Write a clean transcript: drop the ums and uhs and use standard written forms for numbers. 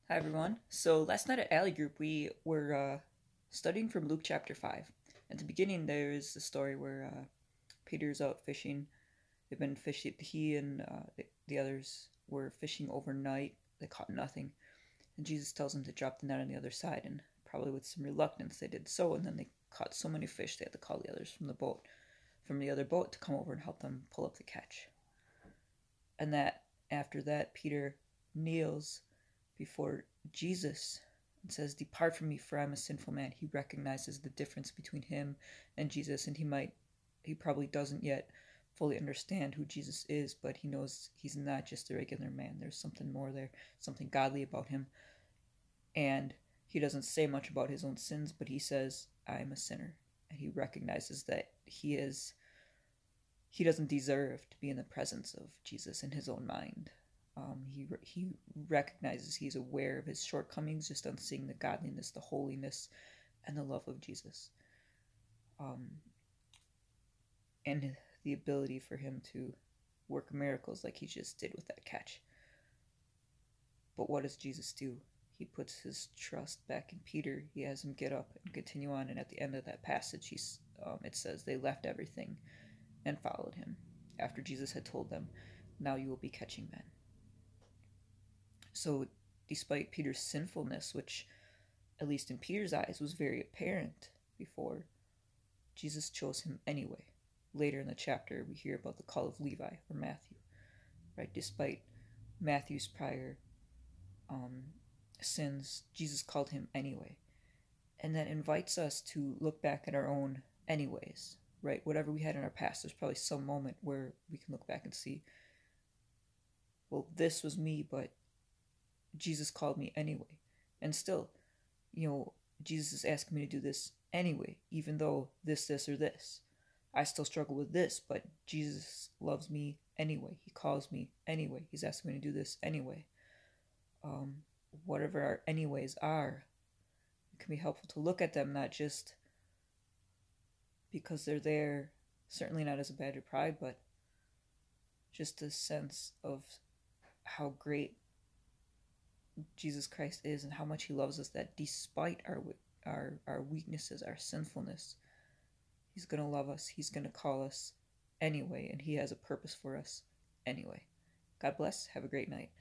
Hi everyone. So last night at Alley Group we were studying from Luke chapter 5. At the beginning there is the story where Peter's out fishing. They've been fishing, he and the others were fishing overnight. They caught nothing. And Jesus tells them to drop the net on the other side, and probably with some reluctance they did so, and then they caught so many fish they had to call the others from the other boat to come over and help them pull up the catch. And that after that Peter kneels before Jesus and says, "Depart from me, for I'm a sinful man." He recognizes the difference between him and Jesus, and he probably doesn't yet fully understand who Jesus is, but he knows he's not just a regular man. There's something more there, something godly about him. And he doesn't say much about his own sins, but he says, "I'm a sinner." And he recognizes that he doesn't deserve to be in the presence of Jesus in his own mind. He recognizes, he's aware of his shortcomings just on seeing the godliness, the holiness, and the love of Jesus, um, and the ability for him to work miracles like he just did with that catch. But what does Jesus do? He puts his trust back in Peter. He has him get up and continue on. And at the end of that passage, it says they left everything and followed him after Jesus had told them, "Now you will be catching men." So, despite Peter's sinfulness, which, at least in Peter's eyes, was very apparent before, Jesus chose him anyway. Later in the chapter, we hear about the call of Levi or Matthew, right? Despite Matthew's prior um, sins, Jesus called him anyway. And that invites us to look back at our own anyways, right? Whatever we had in our past, there's probably some moment where we can look back and see, well, this was me, but Jesus called me anyway. And still, you know, Jesus is asking me to do this anyway, even though this, or this. I still struggle with this, but Jesus loves me anyway. He calls me anyway. He's asking me to do this anyway. Um, Whatever our anyways are, it can be helpful to look at them not just because they're there, certainly not as a badge of pride, but just a sense of how great Jesus Christ is and how much he loves us, that despite our weaknesses, our sinfulness, he's going to love us. He's going to call us anyway, and he has a purpose for us anyway. God bless. Have a great night.